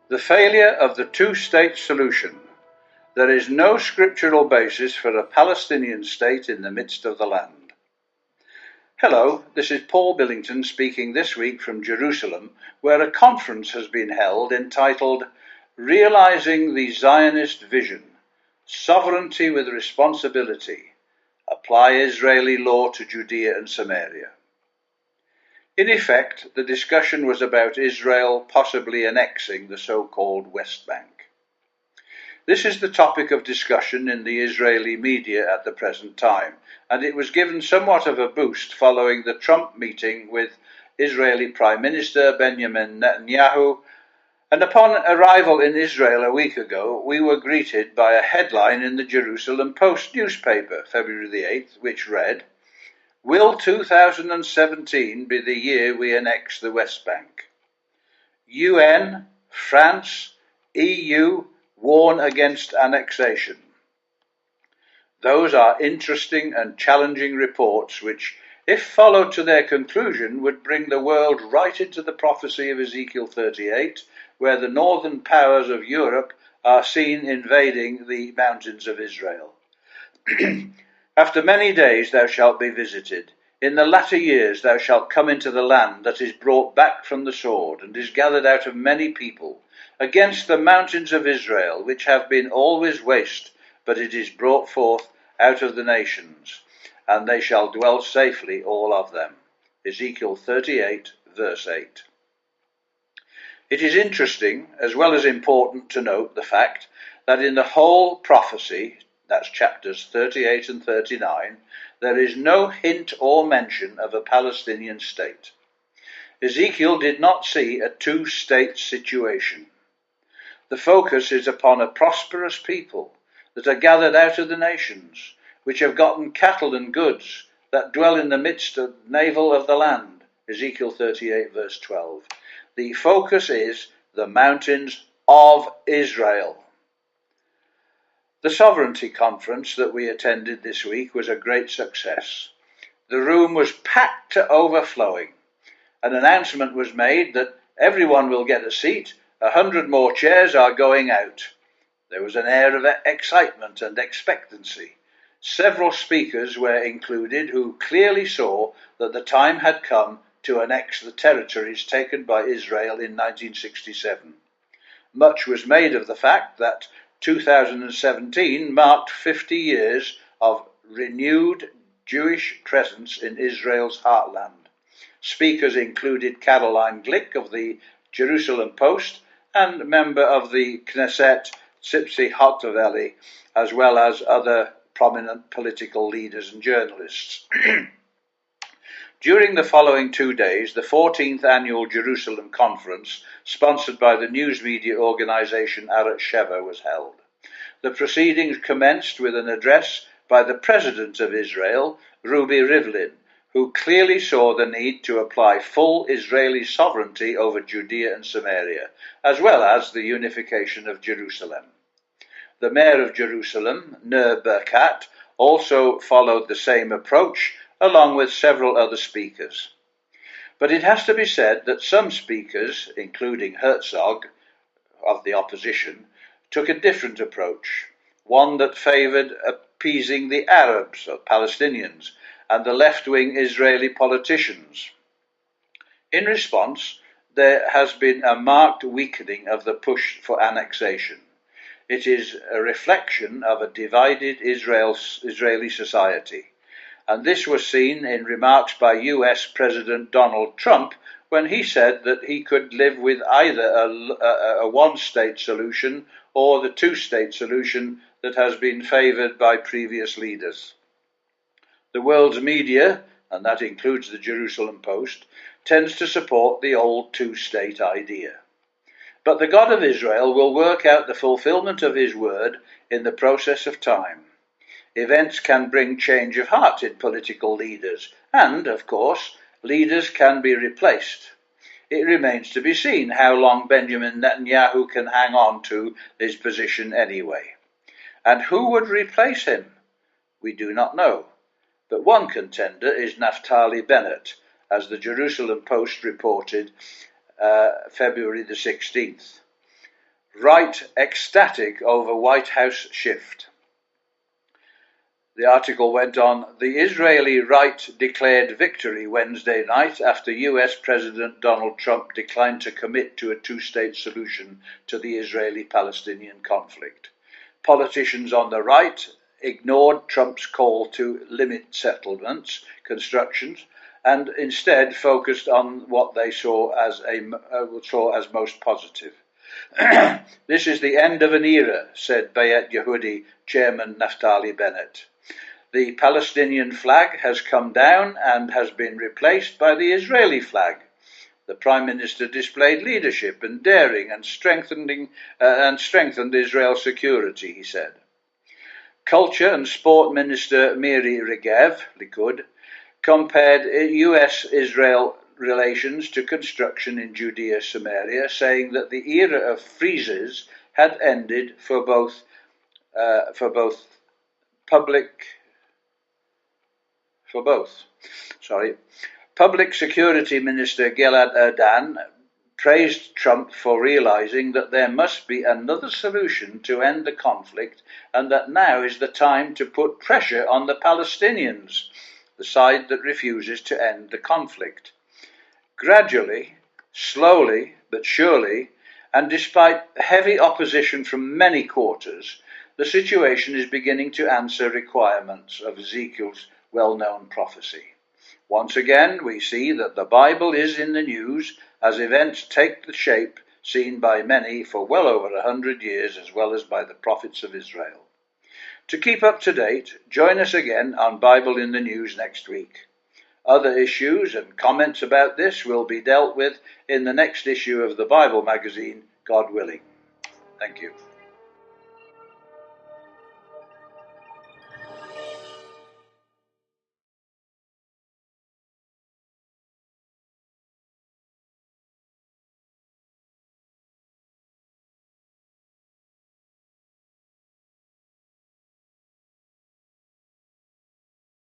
The failure of the two-state solution. There is no scriptural basis for a Palestinian state in the midst of the land. Hello, this is Paul Billington speaking this week from Jerusalem, where a conference has been held entitled Realizing the Zionist Vision, Sovereignty with Responsibility, Apply Israeli Law to Judea and Samaria. In effect, the discussion was about Israel possibly annexing the so-called West Bank. This is the topic of discussion in the Israeli media at the present time, and it was given somewhat of a boost following the Trump meeting with Israeli Prime Minister Benjamin Netanyahu, and upon arrival in Israel a week ago, we were greeted by a headline in the Jerusalem Post newspaper, February the 8th, which read, "Will 2017 be the year we annex the West Bank? UN, France, EU warn against annexation." Those are interesting and challenging reports which, if followed to their conclusion, would bring the world right into the prophecy of Ezekiel 38, where the northern powers of Europe are seen invading the mountains of Israel. After many days thou shalt be visited. In the latter years thou shalt come into the land that is brought back from the sword, and is gathered out of many people, against the mountains of Israel, which have been always waste, but it is brought forth out of the nations, and they shall dwell safely, all of them. Ezekiel 38, verse 8. It is interesting, as well as important, to note the fact that in the whole prophecy, that's chapters 38 and 39, there is no hint or mention of a Palestinian state. Ezekiel did not see a two-state situation. The focus is upon a prosperous people that are gathered out of the nations, which have gotten cattle and goods, that dwell in the midst of navel of the land. Ezekiel 38, verse 12. The focus is the mountains of Israel. The Sovereignty Conference that we attended this week was a great success. The room was packed to overflowing. An announcement was made that everyone will get a seat, 100 more chairs are going out. There was an air of excitement and expectancy. Several speakers were included who clearly saw that the time had come to annex the territories taken by Israel in 1967. Much was made of the fact that 2017 marked 50 years of renewed Jewish presence in Israel's heartland. Speakers included Caroline Glick of the Jerusalem Post and member of the Knesset Tzipzi Hotoveli, as well as other prominent political leaders and journalists. During the following 2 days, the 14th Annual Jerusalem Conference, sponsored by the news media organization Arutz Sheva, was held. The proceedings commenced with an address by the President of Israel, Ruvi Rivlin, who clearly saw the need to apply full Israeli sovereignty over Judea and Samaria, as well as the unification of Jerusalem. The Mayor of Jerusalem, Ner Berkat, also followed the same approach, along with several other speakers. But it has to be said that some speakers, including Herzog of the opposition, took a different approach, one that favoured appeasing the Arabs, or Palestinians, and the left-wing Israeli politicians. In response, there has been a marked weakening of the push for annexation. It is a reflection of a divided Israeli society. And this was seen in remarks by US President Donald Trump when he said that he could live with either a one-state solution or the two-state solution that has been favoured by previous leaders. The world's media, and that includes the Jerusalem Post, tends to support the old two-state idea. But the God of Israel will work out the fulfillment of his word in the process of time. Events can bring change of heart in political leaders, and, of course, leaders can be replaced. It remains to be seen how long Benjamin Netanyahu can hang on to his position anyway. And who would replace him? We do not know. But one contender is Naftali Bennett, as the Jerusalem Post reported February the 16th. Right ecstatic over White House shift. The article went on, the Israeli right declared victory Wednesday night after US President Donald Trump declined to commit to a two-state solution to the Israeli-Palestinian conflict. Politicians on the right ignored Trump's call to limit settlements, constructions, and instead focused on what they saw as most positive. This is the end of an era, said Bayet Yehudi chairman Naftali Bennett. The Palestinian flag has come down and has been replaced by the Israeli flag. The Prime Minister displayed leadership and daring and strengthened Israel's security, he said. Culture and Sport Minister Miri Regev, Likud, compared US-Israel relations to construction in Judea Samaria, saying that the era of freezes had ended for both Public Security Minister Gilad Erdan praised Trump for realizing that there must be another solution to end the conflict and that now is the time to put pressure on the Palestinians, the side that refuses to end the conflict. Gradually, slowly but surely, and despite heavy opposition from many quarters, the situation is beginning to answer requirements of Ezekiel's well-known prophecy. Once again, we see that the Bible is in the news as events take the shape seen by many for well over 100 years, as well as by the prophets of Israel. To keep up to date, join us again on Bible in the News next week. Other issues and comments about this will be dealt with in the next issue of the Bible magazine, God willing. Thank you.